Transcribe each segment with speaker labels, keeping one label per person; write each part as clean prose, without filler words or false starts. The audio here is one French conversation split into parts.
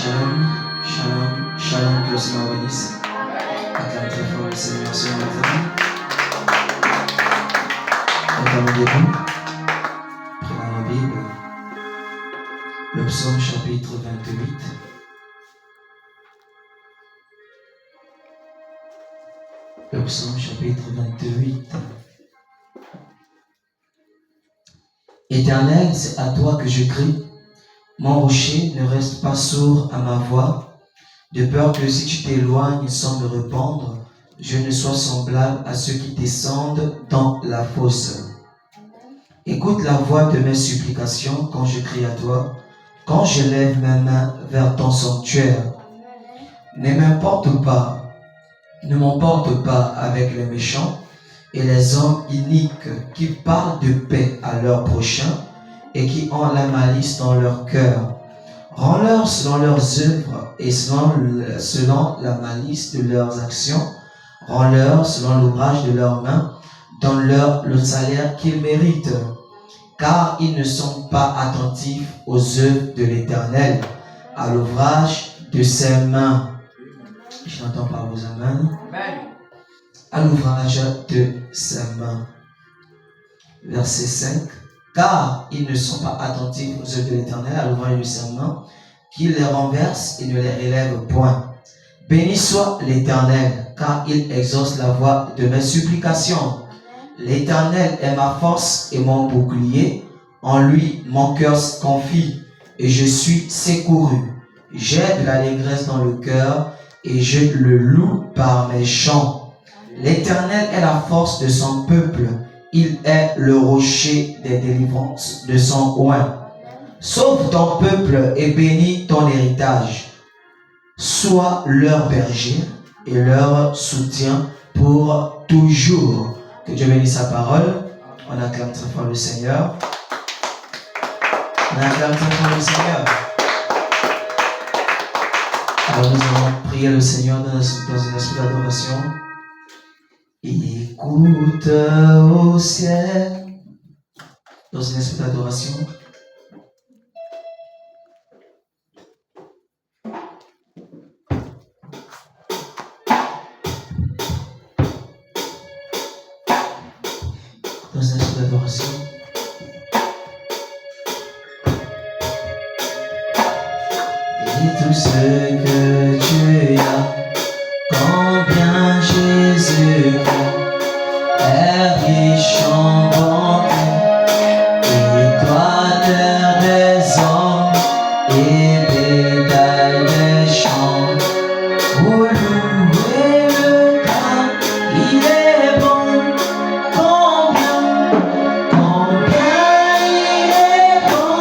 Speaker 1: Shalom, shalom, shalom, que le Seigneur bénisse. Acclame très fort le Seigneur ce matin. Attendons debout. Prenons la Bible. Le psaume chapitre 28. Le psaume chapitre 28. Éternel, c'est à toi que je crie. Mon rocher ne reste pas sourd à ma voix, de peur que si tu t'éloignes sans me répondre, je ne sois semblable à ceux qui descendent dans la fosse. Écoute la voix de mes supplications quand je crie à toi, quand je lève mes mains vers ton sanctuaire. Ne m'emporte pas avec les méchants et les hommes iniques qui parlent de paix à leur prochain et qui ont la malice dans leur cœur. Rends-leur selon leurs œuvres et selon la malice de leurs actions. Rends-leur selon l'ouvrage de leurs mains. Donne-leur le salaire qu'ils méritent. Car ils ne sont pas attentifs aux œuvres de l'Éternel, à l'ouvrage de ses mains. Je n'entends pas vos amens. À l'ouvrage de ses mains. Verset 5. Car ils ne sont pas attentifs aux œuvres de l'Éternel, à l'ouvrage de ses mains, qu'il les renverse et ne les relève point. Béni soit l'Éternel, car il exauce la voix de mes supplications. L'Éternel est ma force et mon bouclier. En lui, mon cœur se confie et je suis secouru. J'ai de l'allégresse dans le cœur et je le loue par mes chants. L'Éternel est la force de son peuple. Il est le rocher des délivrances de son oint. Sauve ton peuple et bénis ton héritage. Sois leur berger et leur soutien pour toujours. Que Dieu bénisse sa parole. On acclame très fort le Seigneur. On acclame très fort le Seigneur. Alors nous allons prier le Seigneur dans un esprit d'adoration. Écoute au ciel. Dans un esprit d'adoration. Dans un esprit d'adoration. Et tout ce que tu as, combien Jésus est riche en bonté, étoile des hommes et bétail des champs. Pour louer le cas, il est bon. Combien il est bon.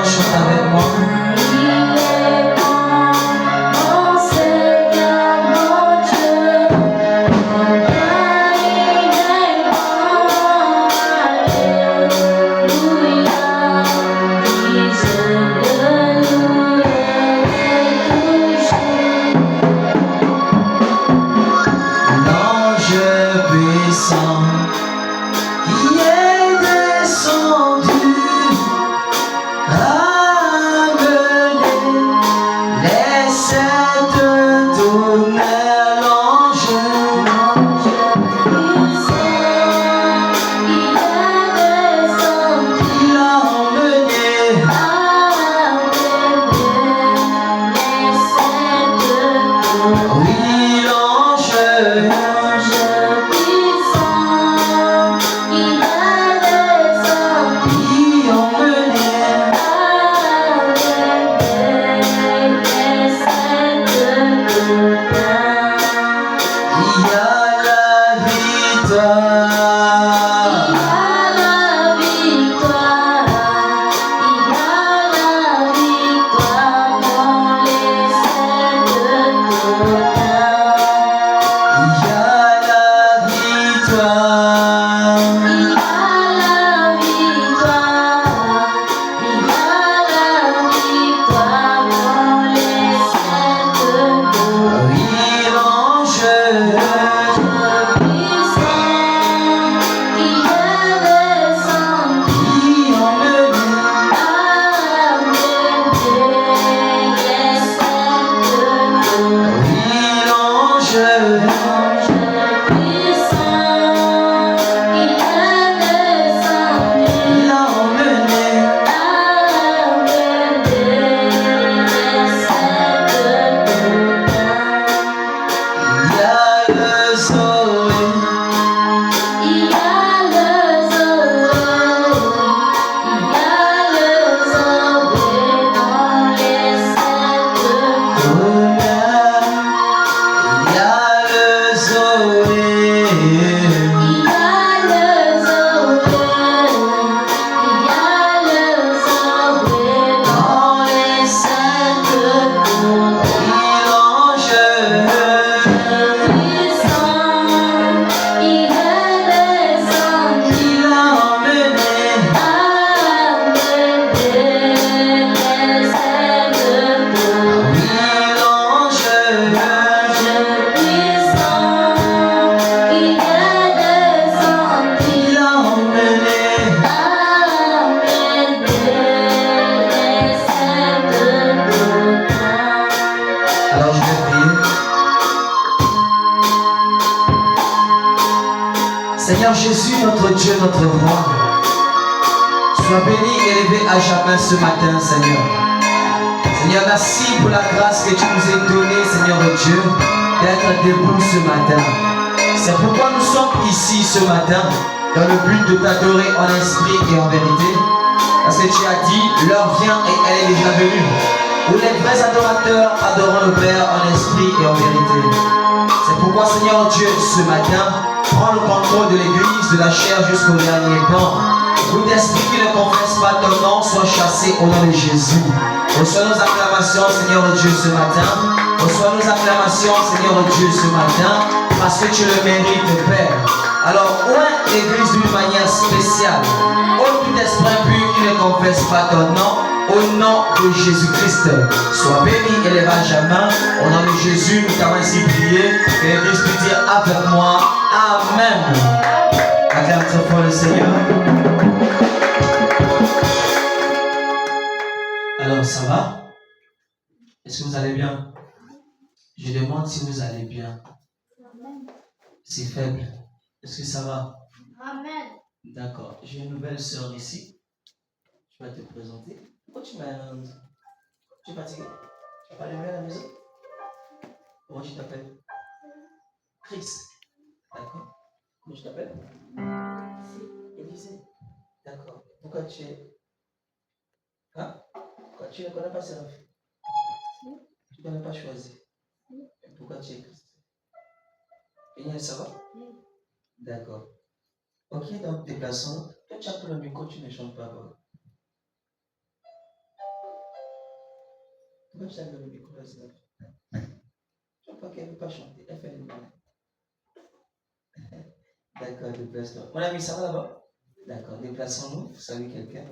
Speaker 1: chante avec moi. Seigneur Jésus, notre Dieu, notre roi, sois béni et élevé à jamais ce matin, Seigneur. Seigneur, merci pour la grâce que tu nous as donnée, Seigneur Dieu, d'être debout ce matin. C'est pourquoi nous sommes ici ce matin, dans le but de t'adorer en esprit et en vérité. Parce que tu as dit, l'heure vient et elle est déjà venue, où les vrais adorateurs adoreront le Père en esprit et en vérité. C'est pourquoi, Seigneur Dieu, ce matin, prends le contrôle de l'église, de la chair jusqu'au dernier banc. Tout esprit qui ne confesse pas ton nom soit chassé au nom de Jésus. Reçois nos acclamations, Seigneur Dieu, ce matin. Reçois nos acclamations, Seigneur Dieu, ce matin, parce que tu le mérites, Père. Alors, oint l'église d'une manière spéciale. Ôte tout esprit impur qui ne confesse pas ton nom. Au nom de Jésus-Christ, sois béni et élevé à jamais. Au nom de Jésus, nous t'avons ainsi prié. Que l'église puisse dire avec moi, Amen. Acclame très fort le Seigneur. Alors, ça va? Est-ce que vous allez bien? Je demande si vous allez bien. C'est faible. Est-ce que ça va? Amen. D'accord. J'ai une nouvelle sœur ici. Je vais te présenter. Pourquoi tu es fatigué? Tu n'as pas levé à la maison? Comment tu t'appelles? Chris. D'accord. Comment tu t'appelles? Élisée. D'accord. Pourquoi tu es... Hein? Pourquoi tu ne connais pas Séraphi? Tu ne connais pas choisi? Pourquoi tu es Christ? Péniel, ça va? D'accord. Ok, donc déplaçons. Toi, tu as pris le micro, tu ne chantes pas. Pourquoi tu as donné le micro à ça? Je vois qu'elle ne peut pas chanter. Elle fait une malade. D'accord, déplace-toi. Mon ami, ça va là-bas? D'accord, déplaçons-nous. Salut quelqu'un.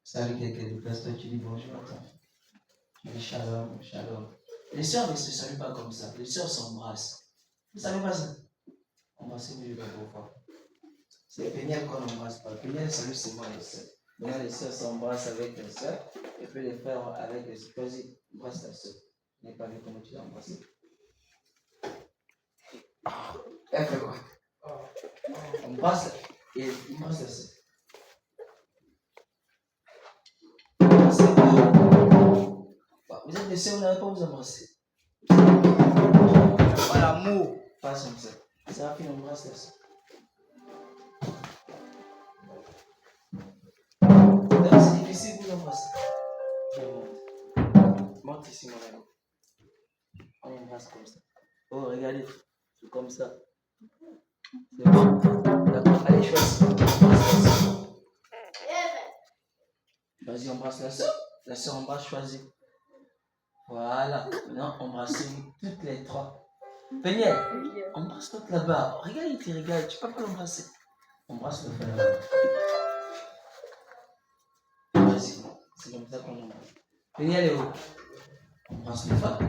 Speaker 1: Salut quelqu'un, déplace-toi. Tu dis bonjour à toi. Tu dis shalom, shalom. Les sœurs ne se saluent pas comme ça. Les sœurs s'embrassent. Vous savez pas ça? Embrasser, mais je vais vous voir. C'est Péniel qu'on n'embrasse pas. Péniel, salut, c'est moi les sœurs. Maintenant, les sœurs s'embrassent avec les sœurs. Et puis les frères avec les sœurs. Vas-y, embrasse ta sœur. Je n'ai pas vu comment tu l'as embrassée. Elle fait quoi? Embrasse et embrasse la sœur. C'est beau. Vous êtes des sœurs, vous n'avez pas vous embrasser. Voilà, l'amour. Pas comme ça. Ça va finir, embrasse la sœur. C'est difficile de vous embrasser. Monte ici, mon ami. On embrasse comme ça. Oh, regardez. C'est comme ça. C'est bon. D'accord, allez, choisis. Vas-y, embrasse la soeur. La soeur embrasse, choisis. Voilà. Maintenant, embrassez-vous toutes les trois. Péniel, embrasse l'autre là-bas. Regarde, il te regarde. Tu peux pas l'embrasser. Embrasse le frère là-bas. Vas-y. C'est comme ça qu'on embrasse. Péniel est où? Embrasse le frère.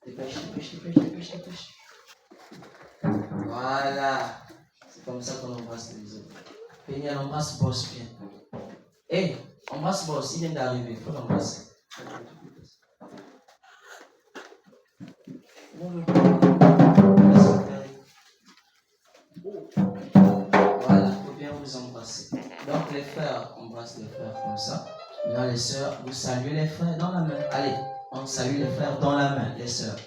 Speaker 1: Dépêche, dépêche, dépêche, dépêche, dépêche. Voilà. C'est comme ça qu'on embrasse les autres. Péniel, embrasse Boss bien. Hey, embrasse Boss, il vient d'arriver. Il faut l'embrasser. Voilà, il faut bien vous embrasser. Donc les frères embrassent les frères comme ça. Maintenant les sœurs, vous saluez les frères dans la main. Allez, on salue les frères dans la main, les sœurs.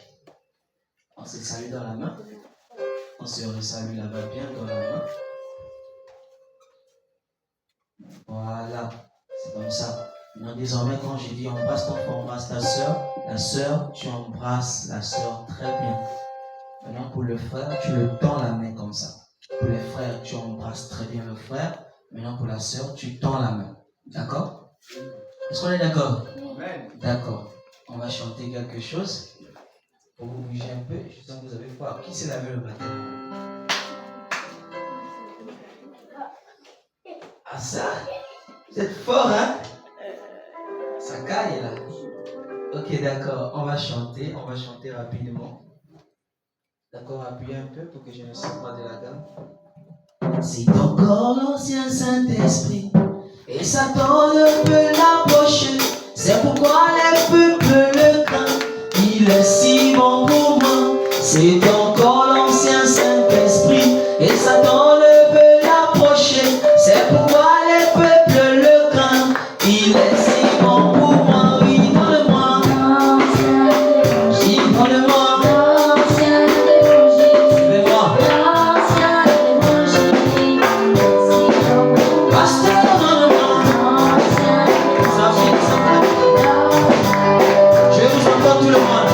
Speaker 1: On se salue dans la main. On se salue là-bas bien dans la main. Voilà, c'est comme ça. Maintenant, désormais, quand je dis embrasse ton frère, embrasse ta sœur, tu embrasses la sœur très bien. Maintenant, pour le frère, tu le tends la main comme ça. Pour les frères, tu embrasses très bien le frère. Maintenant, pour la sœur, tu tends la main. D'accord? Est-ce qu'on est d'accord? D'accord. On va chanter quelque chose. Pour vous bouger un peu, je sens que vous avez froid. Qui s'est lavé le matin? Ah ça? Vous êtes fort, hein? Ça caille là. Ok, d'accord. On va chanter rapidement. D'accord, appuyez un peu pour que je ne sente pas de la gamme. C'est encore l'ancien Saint-Esprit et Satan ne peut l'approcher. C'est pourquoi les peuples le craignent. Il est si bon pour moi. C'est encore l'ancien Saint-Esprit et Satan ne peut l'approcher. C'est pourquoi les peuples le craignent. Il est si bon pour moi. Oui, donne-moi. Donne-moi. Je vous entends tout le monde.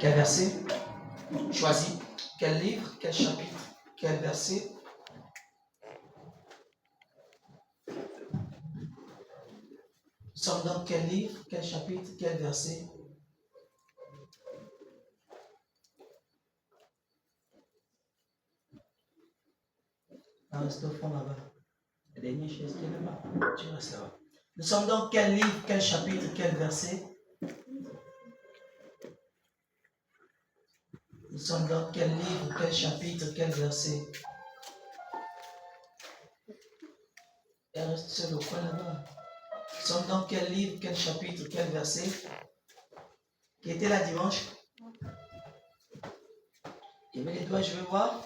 Speaker 1: Quel verset? Choisis. Quel livre? Quel chapitre? Quel verset? Nous sommes dans quel livre? Quel chapitre? Quel verset? Reste au fond là-bas. La dernière chaise qui est là-bas. Tu restes là-bas. Nous sommes dans quel livre? Quel chapitre? Quel verset? Nous sommes dans quel livre? Quel chapitre? Quel verset? Elle reste seule au coin là-bas. Nous sommes dans quel livre? Quel chapitre? Quel verset? Qui était là dimanche? Il y avait les doigts, je veux voir.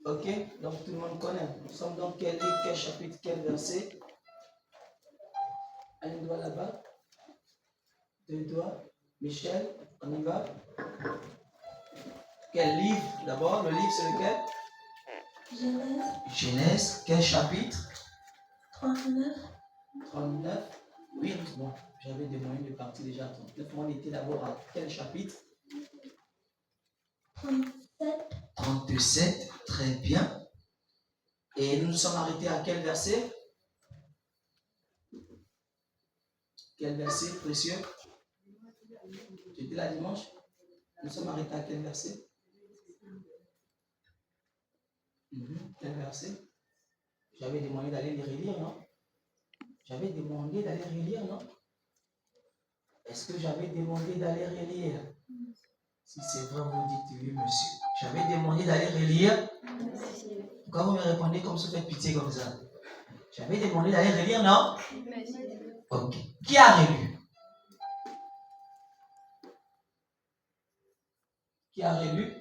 Speaker 1: Ok, donc tout le monde connaît. Nous sommes dans quel livre, quel chapitre, quel verset? Un doigt là-bas. Deux doigts. Michel, on y va. Quel livre d'abord? Le livre c'est lequel?
Speaker 2: Genèse.
Speaker 1: Genèse. Quel chapitre?
Speaker 2: 39.
Speaker 1: 39. Oui, bon, j'avais des moyens de partir déjà à 39. Moi, on était d'abord à quel chapitre?
Speaker 2: 37.
Speaker 1: 37. Très bien. Et nous nous sommes arrêtés à quel verset? Quel verset précieux? Tu étais là dimanche? Nous sommes arrêtés à quel verset? Quel verset? J'avais demandé d'aller les relire, non? J'avais demandé d'aller relire, non? Est-ce que j'avais demandé d'aller relire? Si c'est vrai, vous dites oui, monsieur. J'avais demandé d'aller relire. Pourquoi vous me répondez comme ça, faites pitié comme ça? J'avais demandé d'aller relire, non? Ok. Qui a relu? Qui a relu?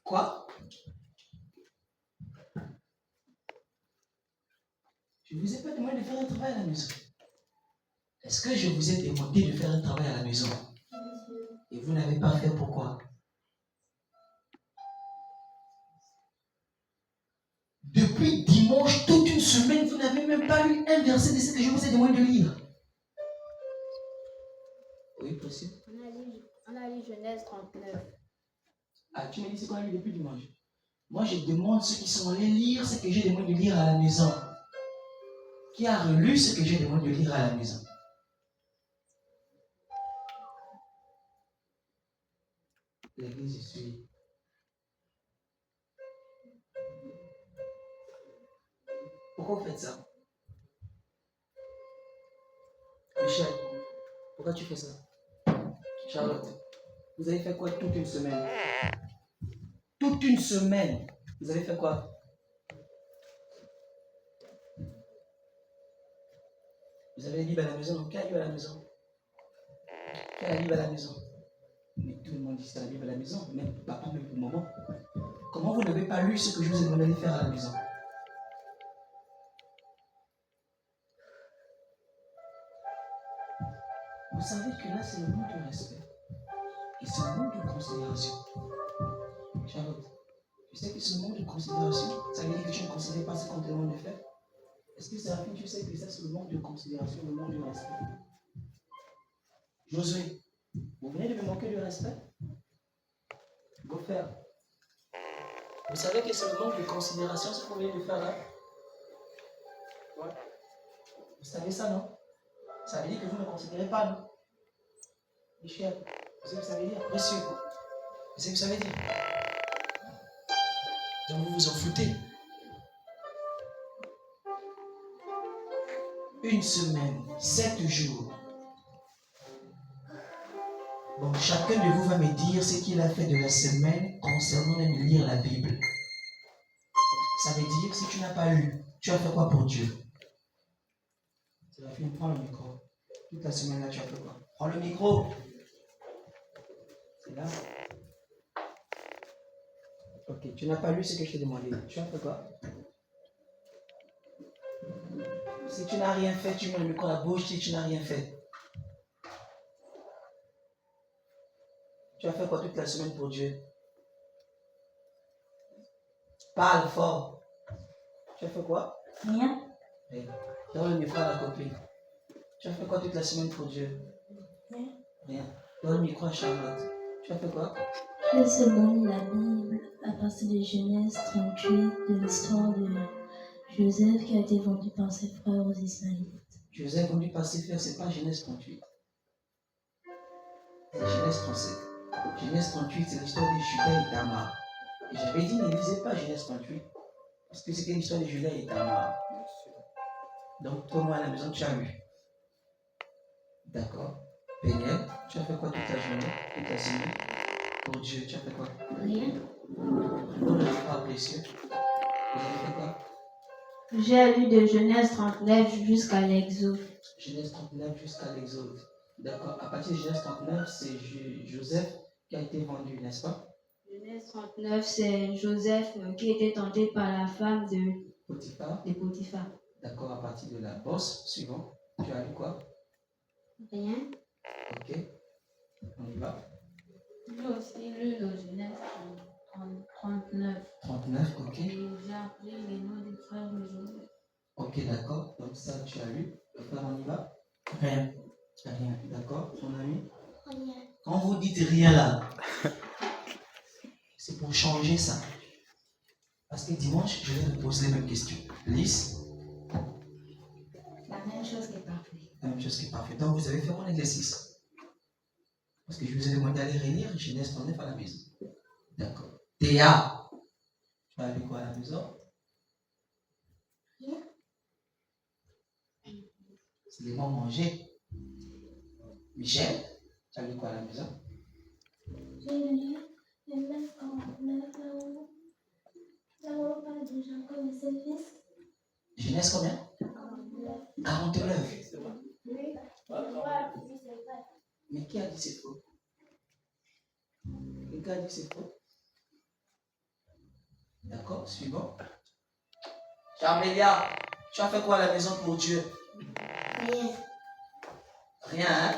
Speaker 1: Quoi? Je ne vous ai pas demandé de faire un travail à la maison. Est-ce que je vous ai demandé de faire un travail à la maison? Et vous n'avez pas fait pourquoi? Depuis dimanche, toute une semaine, vous n'avez même pas lu un verset de ce que je vous ai demandé de lire. Oui, possible.
Speaker 2: On a lu Genèse 39.
Speaker 1: Ah, tu me dis c'est quoi lu depuis dimanche? Moi, je demande ceux qui sont allés lire ce que j'ai demandé de lire à la maison. Qui a relu ce que j'ai demandé de lire à la maison? L'église suit. Pourquoi vous faites ça? Michel, pourquoi tu fais ça? Charlotte, vous avez fait quoi toute une semaine? Toute une semaine, vous avez fait quoi? Vous avez la Bible à la maison? Qui a la Bible à la maison? Qui a la Bible à la maison? Mais tout le monde dit c'est la Bible à la maison, même papa, même maman. Comment vous n'avez pas lu ce que je vous ai demandé de faire à la maison? Vous savez que là, c'est le monde du respect. Et c'est le monde de considération. Charlotte, tu sais que c'est le monde de considération. Ça veut dire que tu ne considères pas ce qu'on te demande de faire. Est-ce que Séraphine, tu sais que ça, c'est le monde de considération, le monde du respect? Josué, vous venez de me manquer de respect? Go faire. Vous savez que c'est le monde de considération, ce que vous venez de faire là? Ouais. Vous savez ça, non? Ça veut dire que vous ne considérez pas, non? Michel, vous savez ce que ça veut dire? Précieux. Vous savez ce que ça veut dire? Donc vous vous en foutez. Une semaine, 7 jours. Bon, chacun de vous va me dire ce qu'il a fait de la semaine concernant même lire la Bible. Ça veut dire que si tu n'as pas lu, tu as fait quoi pour Dieu? Séraphine, prends le micro. Toute la semaine là, tu as fait quoi? Prends le micro. C'est là. Ok, tu n'as pas lu ce que je t'ai demandé. Tu as fait quoi? Si tu n'as rien fait, tu mets le micro à la bouche si tu n'as rien fait. Tu as fait quoi toute la semaine pour Dieu? Parle fort. Tu as fait quoi?
Speaker 2: Rien.
Speaker 1: Donne le micro à la copine. Tu as fait quoi toute la semaine pour Dieu?
Speaker 2: Rien.
Speaker 1: Rien. Donne le micro à Charlotte. Tu as fait quoi?
Speaker 2: Je seconde la Bible à partir de Genèse 38, de l'histoire de Joseph qui a été vendu par ses frères aux Ismaélites.
Speaker 1: Joseph vendu par ses frères, c'est pas Genèse 38. C'est Genèse 37. Genèse 38, c'est l'histoire de Judas et Tamar. Et j'avais dit, ne lisez pas Genèse 38. Parce que c'était l'histoire de Judas et Tamar. Donc, toi, moi, à la maison, tu as lu. D'accord. Péniel, tu as fait quoi toute ta journée, toute ta semaine? Pour Dieu, tu as fait quoi?
Speaker 2: Rien.
Speaker 1: On ne pas précieux. Vous avez fait quoi?
Speaker 2: J'ai lu de Genèse 39 jusqu'à l'Exode.
Speaker 1: Genèse 39 jusqu'à l'Exode. D'accord. À partir de Genèse 39, c'est Joseph qui a été vendu, n'est-ce pas?
Speaker 2: Genèse 39, c'est Joseph qui était tenté par la femme de Potiphar.
Speaker 1: D'accord. À partir de la bosse, suivant, tu as lu quoi?
Speaker 2: Rien.
Speaker 1: Ok. On y va.
Speaker 3: J'ai aussi lu le Genèse 39.
Speaker 1: 39, ok.
Speaker 3: Et j'ai appris les noms des frères de Joseph.
Speaker 1: Ok, d'accord. Donc ça, tu as lu. Le frère, on y va? Rien. Rien. D'accord. Ton ami?
Speaker 2: Rien.
Speaker 1: Quand vous dites rien là, c'est pour changer ça. Parce que dimanche, je vais vous poser les mêmes questions. Lise?
Speaker 3: La même chose qui est parfaite.
Speaker 1: La même chose qui est parfaite. Donc vous avez fait mon exercice. Parce que je vous ai demandé d'aller relire Genèse 39 à la maison. D'accord. Théa, tu as lu quoi à la maison?
Speaker 2: Rien.
Speaker 1: C'est les mots manger. Michel, tu as lu quoi à la maison?
Speaker 2: J'ai lu Genèse 49, là-haut parle de Jacob et ses fils.
Speaker 1: Genèse combien? 49.
Speaker 2: Oui.
Speaker 1: Mais qui a dit c'est faux? Qui a dit c'est faux? D'accord, suivant. Charmélia, tu as fait quoi à la maison pour Dieu?
Speaker 2: Rien.
Speaker 1: Rien, hein?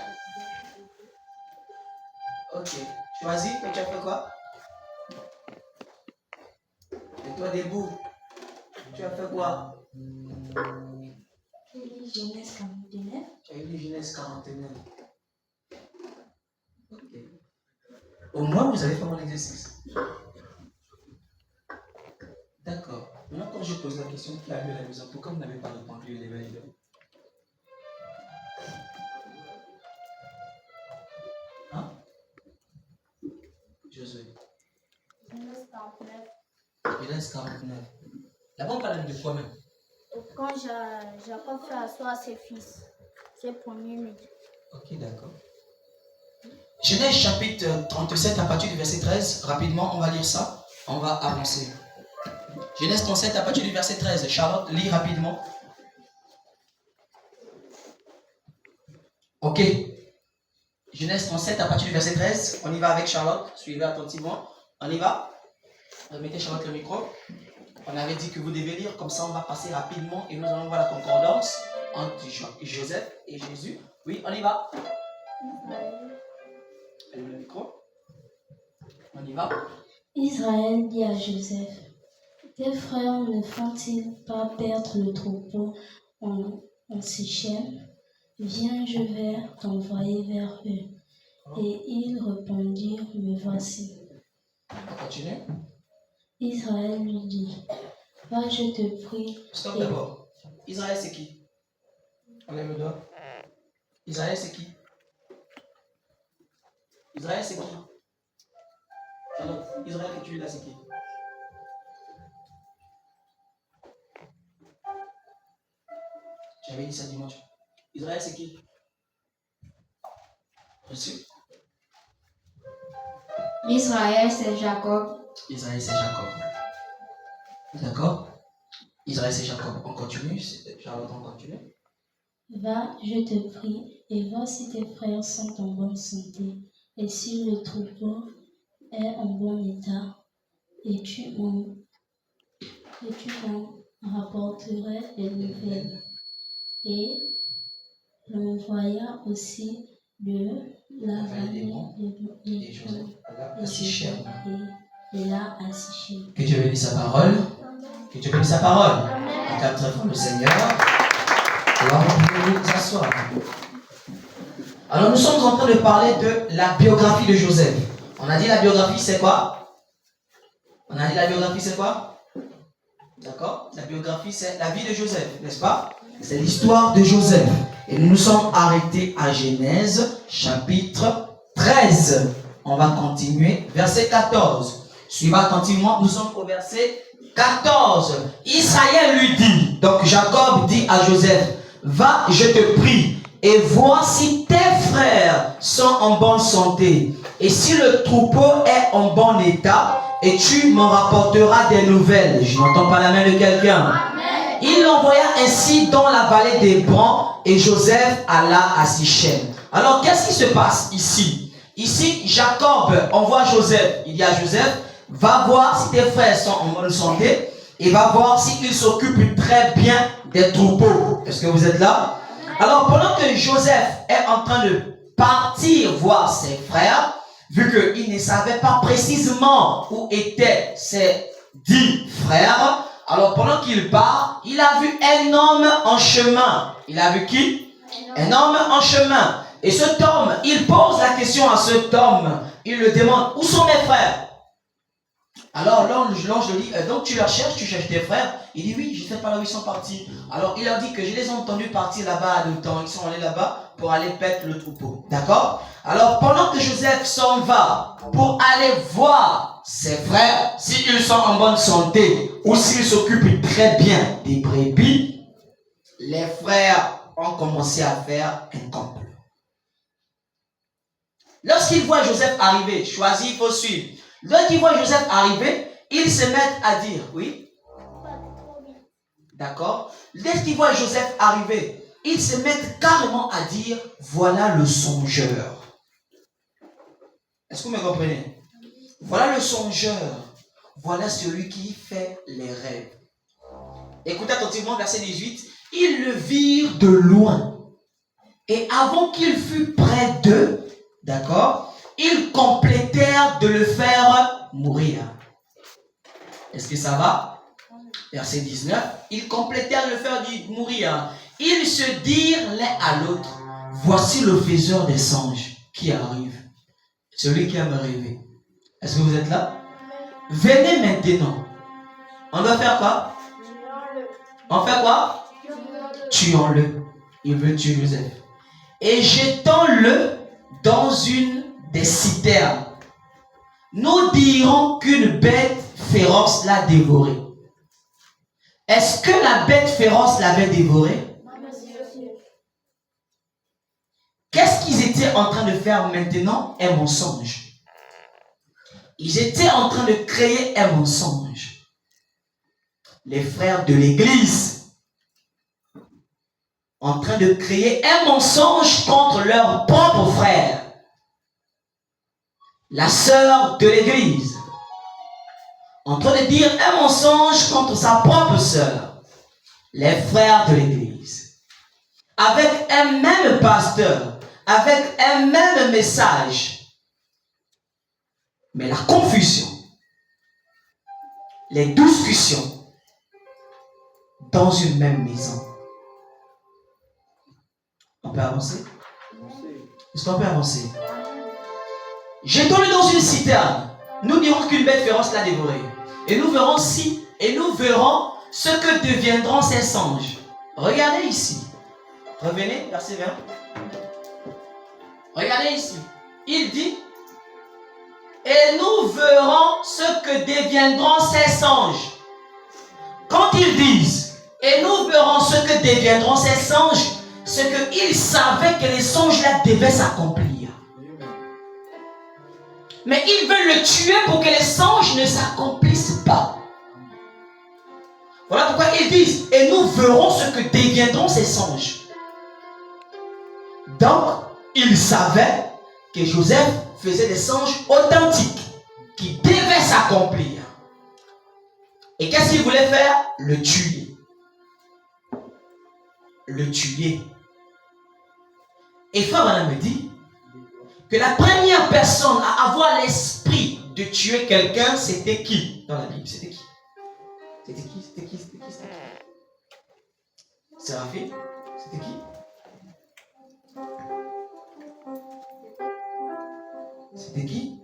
Speaker 1: Ok. Choisis, toi tu as fait quoi? Et toi debout, tu as fait quoi?
Speaker 2: J'ai lu Genèse 49.
Speaker 1: Tu as lu Genèse 49. Ok. Au moins vous avez fait mon exercice. D'accord. Maintenant quand je pose la question qui a lu à la maison, pourquoi vous n'avez pas répondu les mains? Hein? Josué.
Speaker 2: Genèse 49.
Speaker 1: Genèse 49. Là-bas on parle de quoi même?
Speaker 2: Quand Jacob fait asseoir ses fils, ses premiers-nés.
Speaker 1: Ok, d'accord. Genèse chapitre 37 à partir du verset 13. Rapidement, on va lire ça. On va avancer. Genèse 37 à partir du verset 13. Charlotte, lis rapidement. Ok. Genèse 37 à partir du verset 13. On y va avec Charlotte. Suivez attentivement. On y va. Remettez Charlotte le micro. On avait dit que vous devez lire, comme ça on va passer rapidement et nous allons voir la concordance entre Joseph et Jésus. Oui, on y va. Allez, le micro. On y va.
Speaker 2: Israël dit à Joseph, tes frères ne font-ils pas perdre le troupeau en Sichem? Viens, je vais t'envoyer vers eux. Et ils répondirent, me voici.
Speaker 1: On continue.
Speaker 2: Israël lui dit, va, je te prie.
Speaker 1: Stop d'abord. Israël c'est qui? Enlève le doigt. Israël c'est qui? Israël c'est qui? Alors, Israël que tu es là c'est qui? J'avais dit ça dimanche. Israël c'est qui? Reçu?
Speaker 2: Israël, c'est Jacob.
Speaker 1: Israël c'est Jacob. D'accord? Israël c'est Jacob. On continue. Charlotte, on continue.
Speaker 2: Va, je te prie, et vois si tes frères sont en bonne santé, et si le troupeau est en bon état, et tu m'en rapporterais des nouvelles. Et l'envoya aussi de la vallée
Speaker 1: Et Joseph, là, à Sichem.
Speaker 2: et là à Sichem.
Speaker 1: Que Dieu bénisse sa parole. Que Dieu bénisse sa parole. Acclame très fort le Seigneur. Alors, vous pouvez vous asseoir. Alors, nous sommes en train de parler de la biographie de Joseph. On a dit la biographie, c'est quoi? On a dit la biographie, c'est quoi? D'accord? La biographie, c'est la vie de Joseph, n'est-ce pas? C'est l'histoire de Joseph. Et nous nous sommes arrêtés à Genèse, chapitre 13. On va continuer, verset 14. Suivez attentivement, nous sommes au verset 14. Israël lui dit, donc Jacob dit à Joseph, va, je te prie, et vois si tes frères sont en bonne santé, et si le troupeau est en bon état, et tu m'en rapporteras des nouvelles. Je n'entends pas la main de quelqu'un. Il l'envoya ainsi dans la vallée d'Hébron, et Joseph alla à Sichem. Alors, qu'est-ce qui se passe ici? Ici, Jacob envoie Joseph. Il dit à Joseph, va voir si tes frères sont en bonne santé, et va voir s'ils s'occupent très bien des troupeaux. Est-ce que vous êtes là? Alors, pendant que Joseph est en train de partir voir ses frères, vu qu'il ne savait pas précisément où étaient ses 10 frères, alors pendant qu'il part, il a vu un homme en chemin. Il a vu qui? Un homme en chemin. Et cet homme, il pose la question à cet homme. Il le demande, où sont mes frères? Alors l'ange lui dit, donc tu leur cherches, tu cherches tes frères? Il dit, oui, je ne sais pas là où ils sont partis. Alors il leur dit que je les ai entendus partir là-bas à l'automne. Ils sont allés là-bas pour aller paître le troupeau. D'accord? Alors pendant que Joseph s'en va pour aller voir ses frères, s'ils sont en bonne santé ou s'ils s'occupent très bien des brebis, les frères ont commencé à faire un complot. Lorsqu'ils voient Joseph arriver, choisi, il faut suivre. Lorsqu'ils voient Joseph arriver, ils se mettent à dire, oui? D'accord? Lorsqu'ils voient Joseph arriver, ils se mettent carrément à dire, voilà le songeur. Est-ce que vous me comprenez? Voilà le songeur. Voilà celui qui fait les rêves. Écoutez attentivement, verset 18. Ils le virent de loin. Et avant qu'il fût près d'eux, d'accord, ils complétèrent de le faire mourir. Est-ce que ça va? Verset 19. Ils complétèrent de le faire mourir. Ils se dirent l'un à l'autre, voici le faiseur des songes qui arrive. Celui qui aime rêver. Est-ce que vous êtes là? Venez maintenant. On doit faire quoi? On fait quoi? Tuons-le. Il veut tuer Joseph. Et jetons-le dans une des citernes. Nous dirons qu'une bête féroce l'a dévoré. Est-ce que la bête féroce l'avait dévoré? Qu'est-ce qu'ils étaient en train de faire maintenant? Un mensonge. Ils étaient en train de créer un mensonge. Les frères de l'église en train de créer un mensonge contre leur propre frère. La sœur de l'église en train de dire un mensonge contre sa propre sœur. Les frères de l'église avec un même pasteur, avec un même message, mais la confusion, les discussions dans une même maison. On peut avancer? Est-ce qu'on peut avancer? Jetons-le dans une citerne. Nous dirons qu'une bête féroce l'a dévoré. Et nous verrons ce que deviendront ces songes. Regardez ici. Revenez, verset 20. Regardez ici. Il dit, et nous verrons ce que deviendront ces songes. Quand ils disent, et nous verrons ce que deviendront ces songes, c'est qu'ils savaient que les songes-là devaient s'accomplir. Mais ils veulent le tuer pour que les songes ne s'accomplissent pas. Voilà pourquoi ils disent, et nous verrons ce que deviendront ces songes. Donc, ils savaient que Joseph faisait des songes authentiques qui devaient s'accomplir. Et qu'est-ce qu'il voulait faire? Le tuer. Le tuer. Et Frère Branham me dit que la première personne à avoir l'esprit de tuer quelqu'un, c'était qui dans la Bible? C'était qui? C'était qui? Séraphine? C'était qui? C'était qui?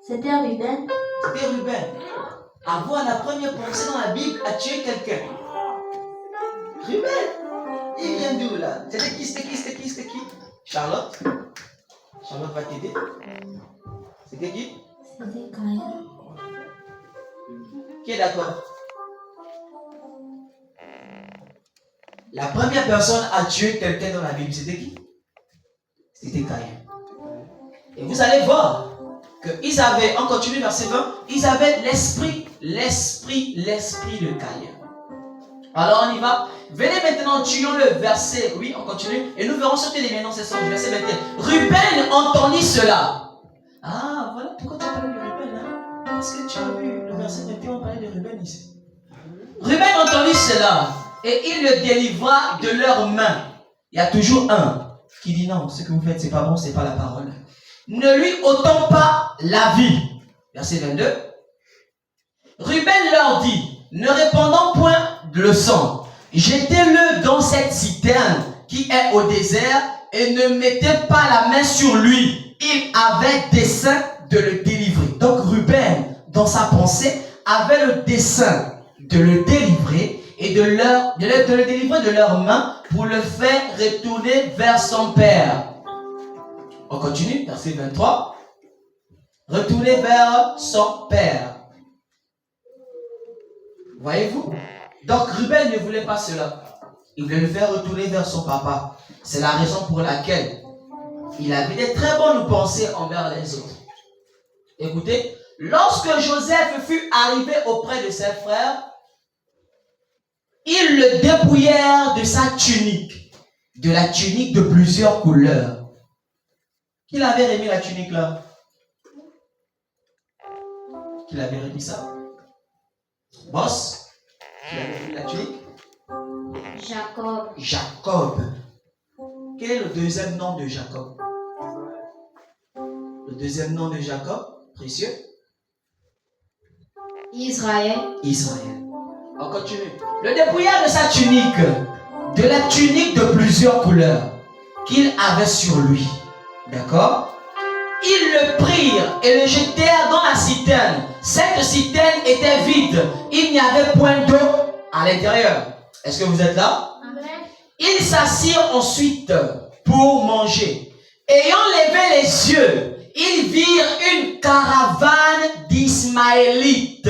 Speaker 2: C'était Ruben.
Speaker 1: C'était Ruben. Avoir la première pensée dans la Bible à tuer quelqu'un. Ruben. Il vient d'où là? C'était qui? Charlotte. Charlotte va t'aider. C'était qui?
Speaker 2: C'était Caïn.
Speaker 1: Qui est d'accord? La première personne à tuer quelqu'un dans la Bible, c'était qui? C'était Caïn. Et vous allez voir qu'ils avaient, on continue verset 20, ils avaient l'esprit de Caïn. Alors on y va. Venez maintenant, tuons le verset, oui, on continue, et nous verrons ce que les maintenant c'est son verset 21. Ruben entendit cela. Ah, voilà pourquoi tu as parlé de Ruben, hein? Parce que tu as vu le verset 21, on parlait de Ruben ici. Ruben entendit cela, et il le délivra de leurs mains. Il y a toujours un qui dit non, ce que vous faites, c'est pas bon, c'est pas la parole. Ne lui ôtons pas la vie. Verset 22. Ruben leur dit, ne répandons point de le sang. Jetez-le dans cette citerne qui est au désert et ne mettez pas la main sur lui. Il avait dessein de le délivrer. Donc Ruben, dans sa pensée, avait le dessein de le délivrer et de le délivrer de leurs mains pour le faire retourner vers son père. On continue, verset 23. Retourner vers son père. Voyez-vous? Donc Ruben ne voulait pas cela. Il voulait le faire retourner vers son papa. C'est la raison pour laquelle il avait des très bonnes pensées envers les autres. Écoutez, lorsque Joseph fut arrivé auprès de ses frères, ils le dépouillèrent de sa tunique, de la tunique de plusieurs couleurs. Qui l'avait remis la tunique là? Qui l'avait remis ça? Boss? Qui l'avait remis la tunique?
Speaker 2: Jacob.
Speaker 1: Jacob. Quel est le deuxième nom de Jacob? Le deuxième nom de Jacob, précieux?
Speaker 2: Israël.
Speaker 1: Israël. On continue. Le dépouillèrent de sa tunique, de la tunique de plusieurs couleurs qu'il avait sur lui. D'accord? Ils le prirent et le jetèrent dans la citerne. Cette citerne était vide. Il n'y avait point d'eau à l'intérieur. Est-ce que vous êtes là?
Speaker 2: Amen.
Speaker 1: Ils s'assirent ensuite pour manger. Ayant levé les yeux, ils virent une caravane d'Ismaélites.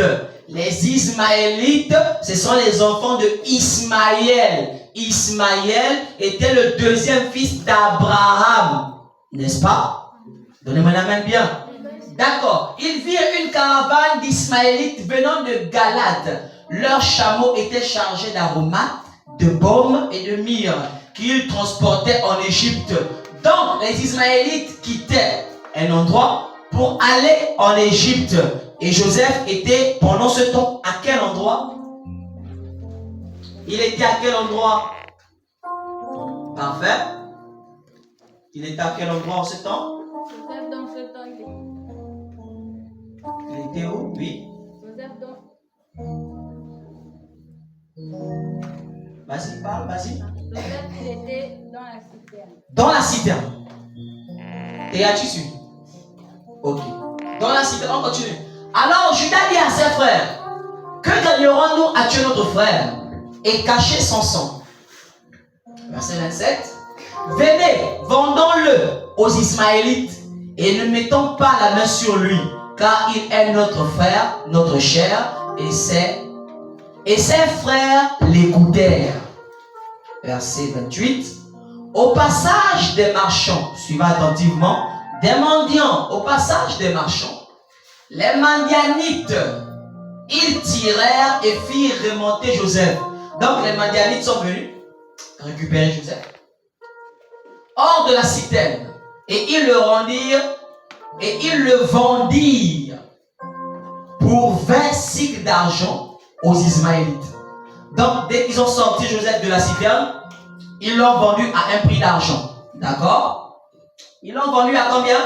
Speaker 1: Les Ismaélites, ce sont les enfants de Ismaël. Ismaël était le deuxième fils d'Abraham. N'est-ce pas? Donnez-moi la main bien. D'accord. Ils virent une caravane d'Ismaélites venant de Galade. Leurs chameaux étaient chargés d'aromates, de baumes et de myrrhe qu'ils transportaient en Égypte. Donc, les Ismaélites quittaient un endroit pour aller en Égypte. Et Joseph était pendant ce temps à quel endroit? Il était à quel endroit? Parfait. Il était à quel endroit en ce temps?
Speaker 3: Joseph, dans ce temps,
Speaker 1: Il était où? Oui.
Speaker 3: Joseph,
Speaker 1: Vas-y, parle, vas-y.
Speaker 3: Joseph, il était dans la citerne.
Speaker 1: Dans la citerne. Et as-tu su? Ok. Dans la citerne, on continue. Alors Judas dit à ses frères, que gagnerons-nous à tuer notre frère et cacher son sang? Verset 27. Venez, vendons-le aux Ismaélites et ne mettons pas la main sur lui, car il est notre frère, notre chair, et ses frères l'écoutèrent. Verset 28. Au passage des marchands, suivez attentivement, des mendiants, au passage des marchands, les Madianites, ils tirèrent et firent remonter Joseph. Donc les Madianites sont venus récupérer Joseph hors de la citerne et ils le rendirent et ils le vendirent pour 20 cycles d'argent aux Ismaélites. Donc dès qu'ils ont sorti Joseph de la citerne, ils l'ont vendu à un prix d'argent. D'accord? Ils l'ont vendu à combien?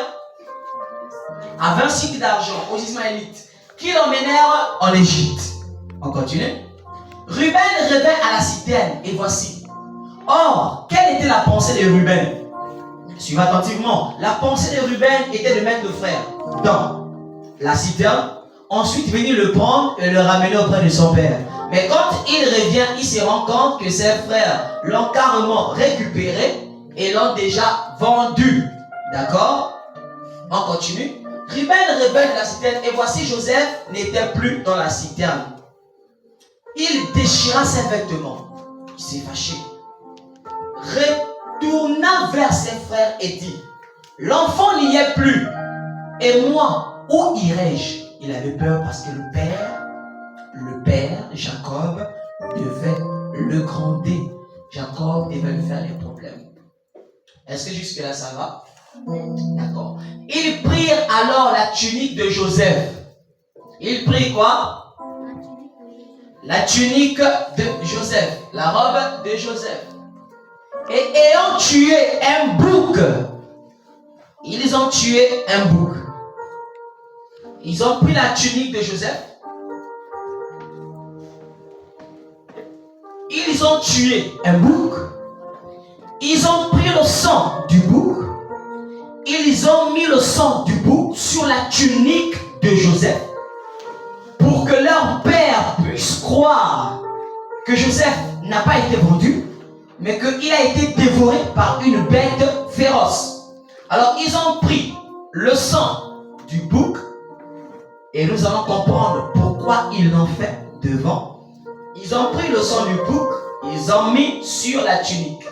Speaker 1: À 20 cycles d'argent aux Ismaélites qui l'emmenèrent en Égypte. On continue. Ruben revint à la citerne et voici, Or, quelle était la pensée de Ruben? Suivez attentivement. La pensée de Ruben était de mettre le frère dans la citerne, ensuite venir le prendre et le ramener auprès de son père. Mais quand il revient, il se rend compte que ses frères l'ont carrément récupéré et l'ont déjà vendu. D'accord? On continue. Ruben revint de la citerne et voici Joseph n'était plus dans la citerne. Il déchira ses vêtements. Il s'est fâché. Retourna vers ses frères et dit, l'enfant n'y est plus. Et moi, où irai-je? Il avait peur parce que le père, Jacob, devait le gronder. Jacob devait lui faire des problèmes. Est-ce que jusque-là ça va? D'accord. Ils prirent alors la tunique de Joseph. Ils prirent quoi? La tunique de Joseph. La robe de Joseph. Et ayant tué un bouc, ils ont tué un bouc. Ils ont pris la tunique de Joseph. Ils ont tué un bouc. Ils ont pris le sang du bouc. Ils ont mis le sang du bouc sur la tunique de Joseph pour que leur père puisse croire que Joseph n'a pas été vendu, mais qu'il a été dévoré par une bête féroce. Alors ils ont pris le sang du bouc et nous allons comprendre pourquoi ils l'ont fait devant. Ils ont pris le sang du bouc, ils ont mis sur la tunique.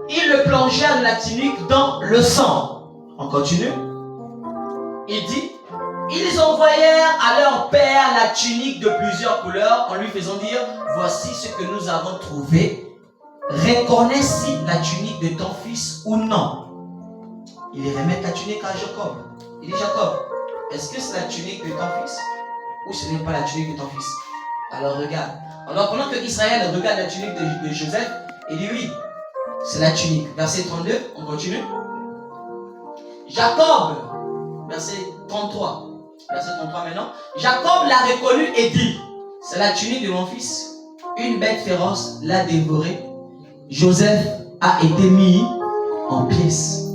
Speaker 1: Ils le plongèrent de la tunique dans le sang. On continue. Il dit, ils envoyèrent à leur père la tunique de plusieurs couleurs en lui faisant dire, voici ce que nous avons trouvé. Reconnais-si la tunique de ton fils ou non. Il remet la tunique à Jacob. Il dit, Jacob, est-ce que c'est la tunique de ton fils ou ce n'est pas la tunique de ton fils? Alors regarde. Alors pendant que Israël regarde la tunique de Joseph, il dit oui, c'est la tunique. Verset 32, on continue. Jacob, verset 33. Verset 33 maintenant. Jacob l'a reconnu et dit, c'est la tunique de mon fils. Une bête féroce l'a dévoré. Joseph a été mis en pièces.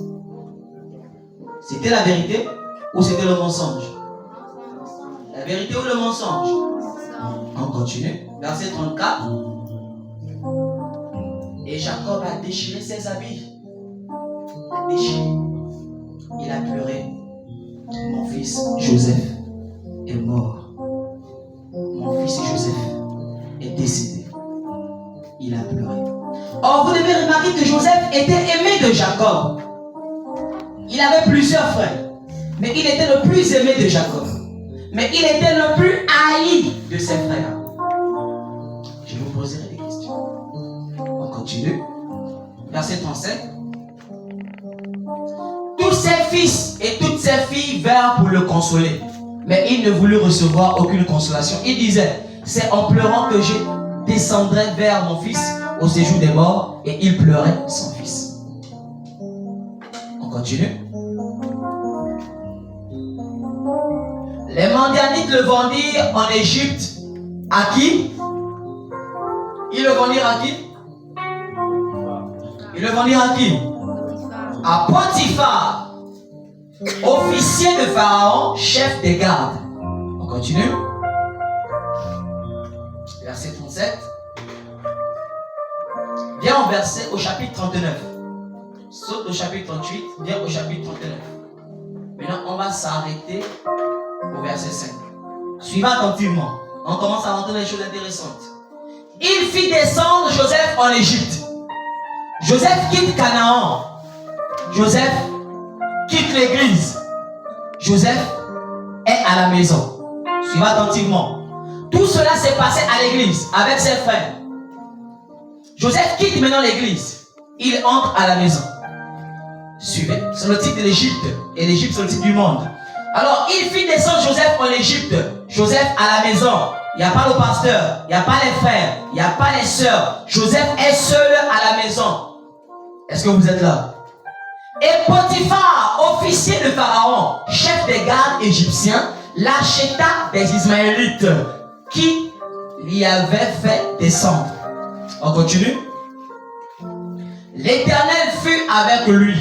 Speaker 1: C'était la vérité ou c'était le mensonge? La vérité ou le mensonge? On continue. Verset 34. Et Jacob a déchiré ses habits. Il a déchiré. Il a pleuré. Mon fils Joseph est mort. Mon fils Joseph est décédé. Il a pleuré. Or, vous devez remarquer que Joseph était aimé de Jacob. Il avait plusieurs frères, mais il était le plus aimé de Jacob. Mais il était le plus haï de ses frères. Je vous poserai des questions. On continue. Verset 37. Tous ses fils et toutes ses filles vinrent pour le consoler. Mais il ne voulut recevoir aucune consolation. Il disait, c'est en pleurant que je descendrai vers mon fils au séjour des morts. Et il pleurait son fils. On continue. Les Madianites le vendirent en Égypte. À qui? Ils le vendirent à qui? Ils le vendirent à qui? À Potiphar, officier de Pharaon, chef des gardes. On continue. Verset 37. Viens au chapitre 39. Saute au chapitre 38, viens au chapitre 39. Maintenant, on va s'arrêter au verset 5. Suivez attentivement. On commence à rentrer dans les choses intéressantes. Il fit descendre Joseph en Égypte. Joseph quitte Canaan. Joseph quitte l'église. Joseph est à la maison. Suivez attentivement. Tout cela s'est passé à l'église avec ses frères. Joseph quitte maintenant l'église. Il entre à la maison. Suivez. C'est le titre de l'Égypte. Et l'Égypte, c'est le titre du monde. Alors, il fit descendre Joseph en Égypte. Joseph à la maison. Il n'y a pas le pasteur. Il n'y a pas les frères. Il n'y a pas les sœurs. Joseph est seul à la maison. Est-ce que vous êtes là? Et Potiphar, officier de Pharaon, chef des gardes égyptiens, l'acheta des Ismaélites qui l'y avaient fait descendre. On continue. l'Éternel fut avec lui.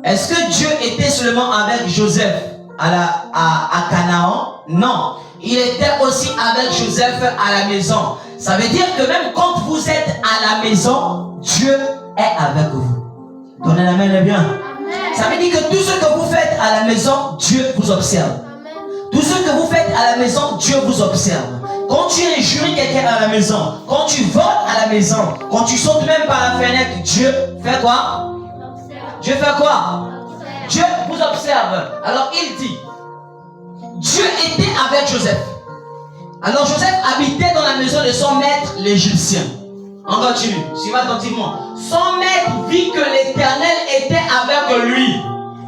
Speaker 1: Est-ce que Dieu était seulement avec Joseph à Canaan? Non. Il était aussi avec Joseph à la maison. Ça veut dire que même quand vous êtes à la maison, Dieu est avec vous. Donnez la main bien. Amen. Ça veut dire que tout ce que vous faites à la maison, Dieu vous observe. Amen. Tout ce que vous faites à la maison, Dieu vous observe. Quand tu injures quelqu'un à la maison, quand tu voles à la maison, quand tu sautes même par la fenêtre, Dieu fait quoi? Dieu fait quoi? Dieu vous observe. Alors il dit, Dieu était avec Joseph. Alors Joseph habitait dans la maison de son maître l'Égyptien. On continue, suivez attentivement. Son maître vit que l'Éternel était avec lui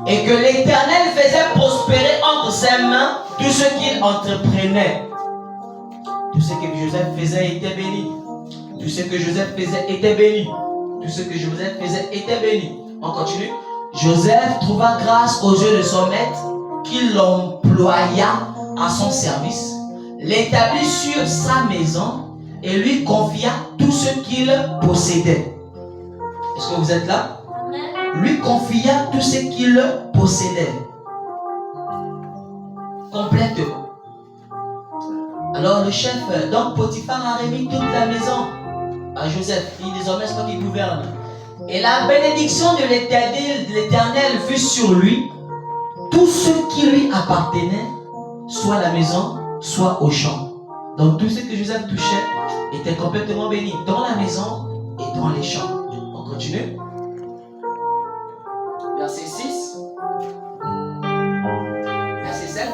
Speaker 1: et que l'Éternel faisait prospérer entre ses mains tout ce qu'il entreprenait. Tout ce que Joseph faisait était béni. Tout ce que Joseph faisait était béni. Tout ce que Joseph faisait était béni. On continue. Joseph trouva grâce aux yeux de son maître, qui l'employa à son service, l'établit sur sa maison et lui confia tout ce qu'il possédait. Est-ce que vous êtes là? Lui confia tout ce qu'il possédait. Complètement. Alors le chef, donc Potiphar a remis toute la maison à Joseph. Il dit désormais c'est toi qui gouverne. Et la bénédiction de l'Éternel fut sur lui, tout ce qui lui appartenait, soit la maison, soit au champ. Donc tout ce que Joseph touchait était complètement béni dans la maison et dans les champs. On continue. Verset 6. Verset 7.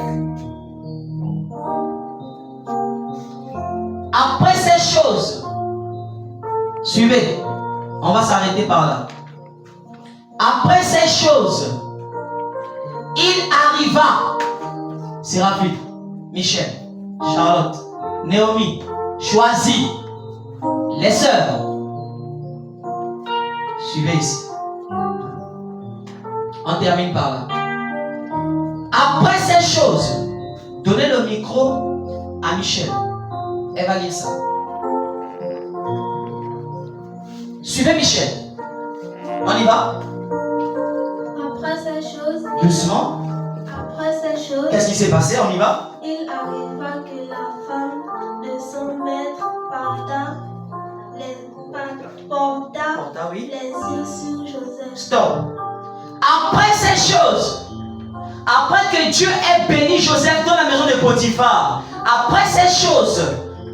Speaker 1: Après ces choses, suivez, on va s'arrêter par là. Après ces choses, il arriva, Séraphine, Michel, Charlotte, Naomi, choisit les sœurs. Suivez ici. On termine par là. Après ces choses, donnez le micro à Michel. Elle va lire ça. Suivez Michel. On y va?
Speaker 2: Après ces choses.
Speaker 1: Doucement.
Speaker 2: Après ces choses.
Speaker 1: Qu'est-ce qui s'est passé? On y va?
Speaker 2: Il arriva que la femme de son maître porta
Speaker 1: oui.
Speaker 2: les yeux sur Joseph.
Speaker 1: Stop. Après ces choses, après que Dieu ait béni Joseph dans la maison de Potiphar, après ces choses,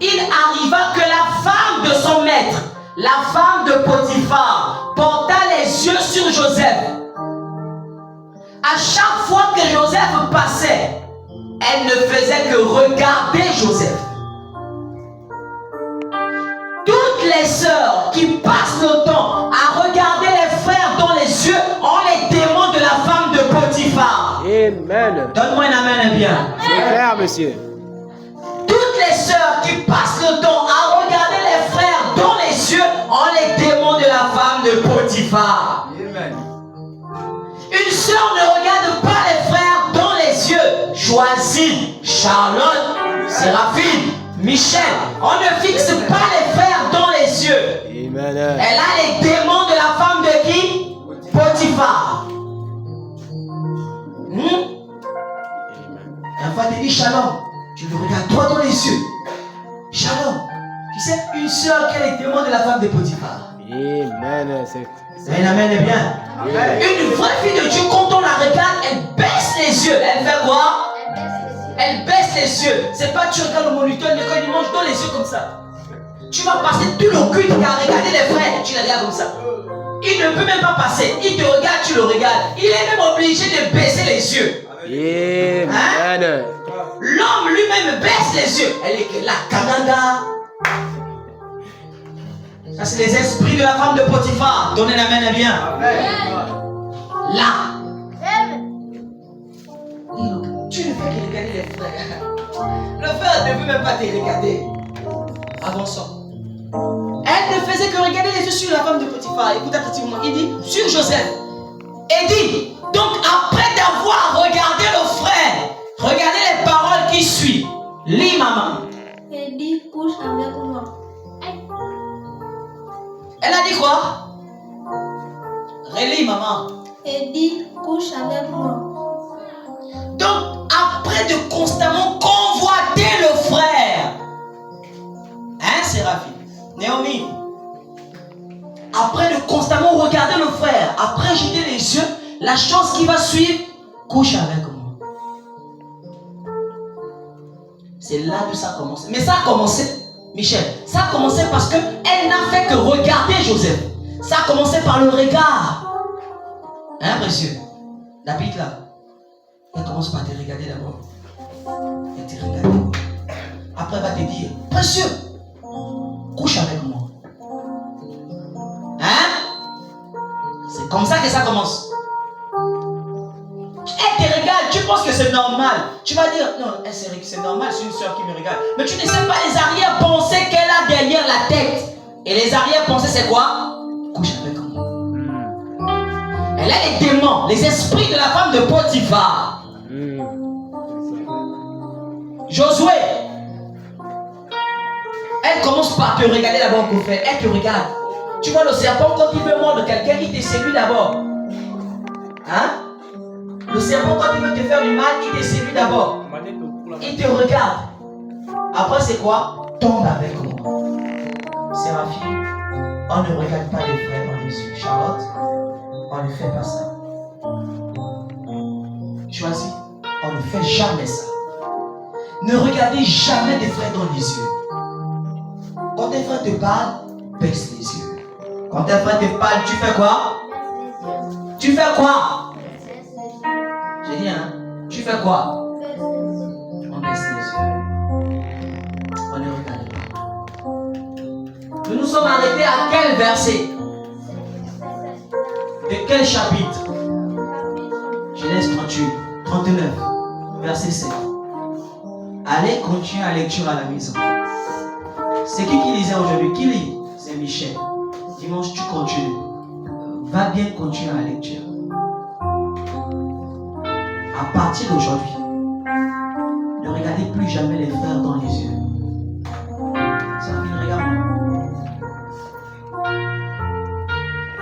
Speaker 1: il arriva que la femme de son maître, la femme de Potiphar, porta les yeux sur Joseph. À chaque fois que Joseph passait, elle ne faisait que regarder Joseph. Toutes les sœurs qui passent le temps à regarder les frères dans les yeux ont les démons de la femme de Potiphar.
Speaker 4: Amen.
Speaker 1: Donne-moi un amen bien.
Speaker 4: C'est clair, monsieur.
Speaker 1: Toutes les sœurs qui passent le temps à regarder les frères dans les yeux ont les démons de la femme de Potiphar.
Speaker 4: Amen.
Speaker 1: Une sœur ne regarde pas les frères dans les yeux. Choisis Charlotte, Séraphine, Michel. On ne fixe pas les frères dans les yeux.
Speaker 4: Amen.
Speaker 1: Elle a les démons de la femme de qui? Potiphar. La fois tu dis Shalom, tu le regardes toi dans les yeux. Shalom. Tu sais, une sœur qui a les démons de la femme de Potiphar.
Speaker 4: Amen.
Speaker 1: C'est amen bien.
Speaker 4: Amen.
Speaker 1: Une vraie fille de Dieu, quand on la regarde, elle baisse les yeux. Elle fait quoi? Elle baisse les yeux. C'est pas tu regardes le moniteur, mais quand il mange dans les yeux comme ça. Tu vas passer tout le culte à regarder les frères. Tu les regardes comme ça. Il ne peut même pas passer. Il te regarde, tu le regardes. Il est même obligé de baisser les yeux.
Speaker 4: Amen.
Speaker 1: Hein? L'homme lui-même baisse les yeux. Elle est que là, Canada. Ça, c'est les esprits de la femme de Potiphar. Donnez la main bien. Là. Tu ne fais que regarder les frères. Le frère ne veut même pas te regarder. Avançons. Elle ne faisait que regarder les yeux sur la femme de Potiphar. Écoute attentivement. Il dit sur Joseph. Et dit donc après d'avoir regardé le frère, regardez les paroles qui suivent. Lis maman.
Speaker 2: Et dit couche avec moi.
Speaker 1: Elle a dit quoi?
Speaker 2: dit, couche avec moi.
Speaker 1: Donc, après de constamment convoiter le frère, hein, Séraphine, Naomi, après de constamment regarder le frère, après jeter les yeux, la chose qui va suivre, couche avec moi. C'est là que ça a commencé. Mais ça a commencé, Michel, ça a commencé parce qu'elle n'a fait que regarder Joseph. Ça a commencé par le regard. Hein, précieux? La petite là, elle commence par te regarder d'abord. Elle te regarde. Après, elle va te dire, précieux, couche avec moi. Hein? C'est comme ça que ça commence. Elle te regarde, tu penses que c'est normal. Tu vas dire, non, c'est normal, c'est une soeur qui me regarde. Mais tu ne sais pas les arrière-pensées qu'elle a derrière la tête. Et les arrière-pensées, c'est quoi? Couche avec moi. Elle a les démons, les esprits de la femme de Potiphar. Josué, elle commence par te regarder d'abord pour faire. Elle te regarde. Tu vois le serpent, quand il veut mordre quelqu'un, il te séduit d'abord. Hein? Le serpent, quand il veut te faire du mal, il te séduit d'abord. Il te regarde. Après, c'est quoi? Tombe avec moi. Séraphine, on ne regarde pas les frères dans les yeux. Charlotte, on ne fait pas ça. Choisis, on ne fait jamais ça. Ne regardez jamais des frères dans les yeux. Quand un frère te parle, baisse les yeux. Quand un frère te parle, tu fais quoi? Tu fais quoi? J'ai dit, hein? Tu fais quoi? On baisse les yeux. On ne regarde pas. Nous nous sommes arrêtés à quel verset? De quel chapitre? Genèse 38, 39, verset 7. Allez, continuez la lecture à la maison. C'est qui lisait aujourd'hui? Qui lit? C'est Michel. Dimanche, tu continues. Va bien continuer la lecture. À partir d'aujourd'hui, ne regardez plus jamais les frères dans les yeux. Servine, regarde-moi.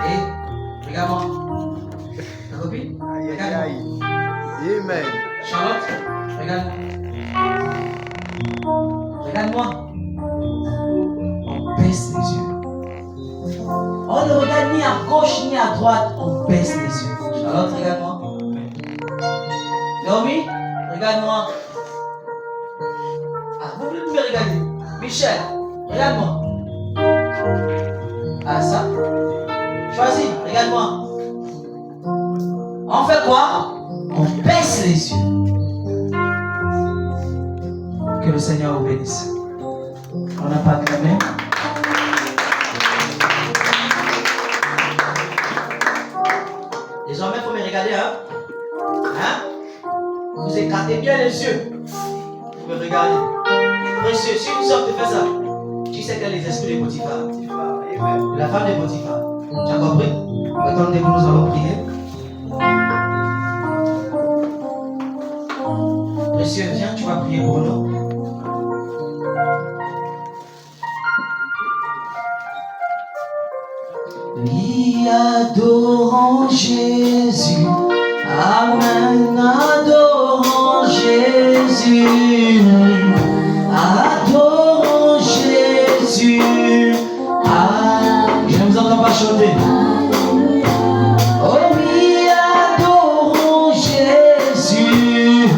Speaker 1: Hé, regarde-moi. Ta copine? Regarde.
Speaker 4: Amen.
Speaker 1: Charlotte, regarde-moi. Regarde-moi. On baisse les yeux. On ne regarde ni à gauche ni à droite. On baisse les yeux. Charlotte, regarde-moi. Naomi, regarde-moi. Ah, vous voulez me regarder? Michel, regarde-moi. Ah, ça. Choisis, regarde-moi. On fait quoi? On baisse les yeux. Que le Seigneur vous bénisse. On n'a pas acclamé. Désormais, il faut me regarder, hein? Hein? Vous écartez bien les yeux. Vous me regardez. Précieux, si une soeur te fait ça, tu sais qu'elle est les esprits de Potiphar. La femme de Potiphar. Tu as compris? Attendez, nous allons prier. Précieux, viens, tu vas prier pour nous. Oui, adorons Jésus. Amen, adorons Jésus. Adorons Jésus. Ah, je ne vous entends pas chanter. Oh oui, adorons Jésus.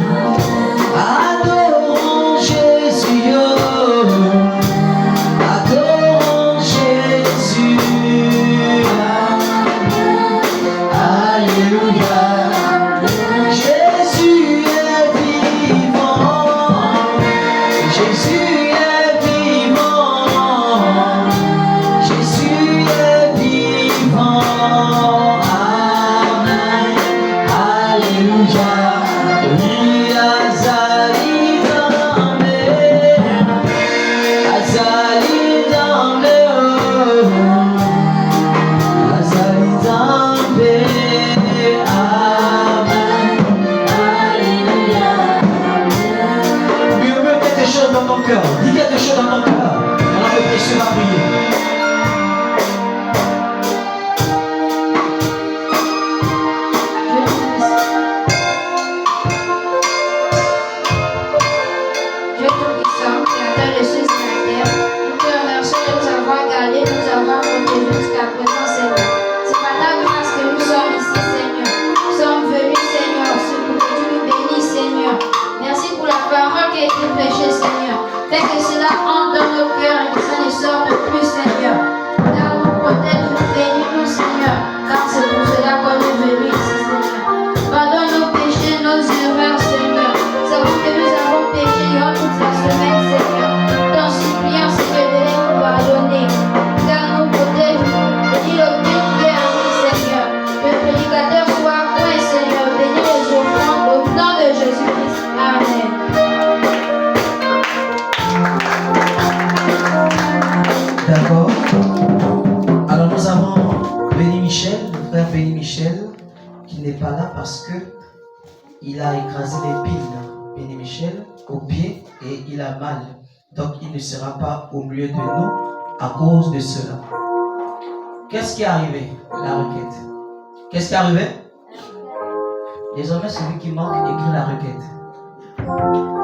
Speaker 1: Adorons Jésus. Adorons Jésus. Alléluia. Jésus est vivant. parce que il a écrasé l'épine, Béni Michel, au pied et il a mal. Donc il ne sera pas au milieu de nous à cause de cela. Qu'est-ce qui est arrivé? La requête. Qu'est-ce qui est arrivé? Désormais, celui qui manque écrit la requête.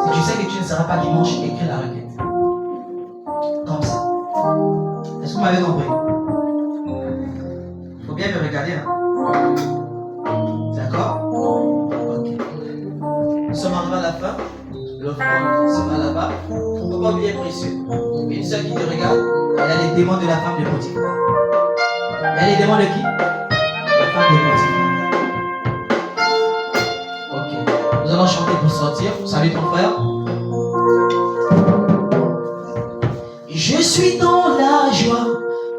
Speaker 1: Si tu sais que tu ne seras pas dimanche, écris la requête. Comme ça. Est-ce que vous m'avez compris? Il faut bien me regarder. Hein? D'accord? Ok. Nous sommes arrivés à la fin. L'offrande sera là-bas. Il ne faut pas oublier précieux. Une seule qui te regarde, elle a les démons de la femme de Potiphar. Elle a les démons de qui? La femme de Potiphar. Ok. Nous allons chanter pour sortir. Salut ton frère. Je suis dans la joie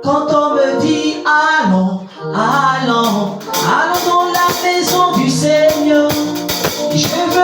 Speaker 1: quand on me dit allons, allons, allons dans la maison du Seigneur. Je veux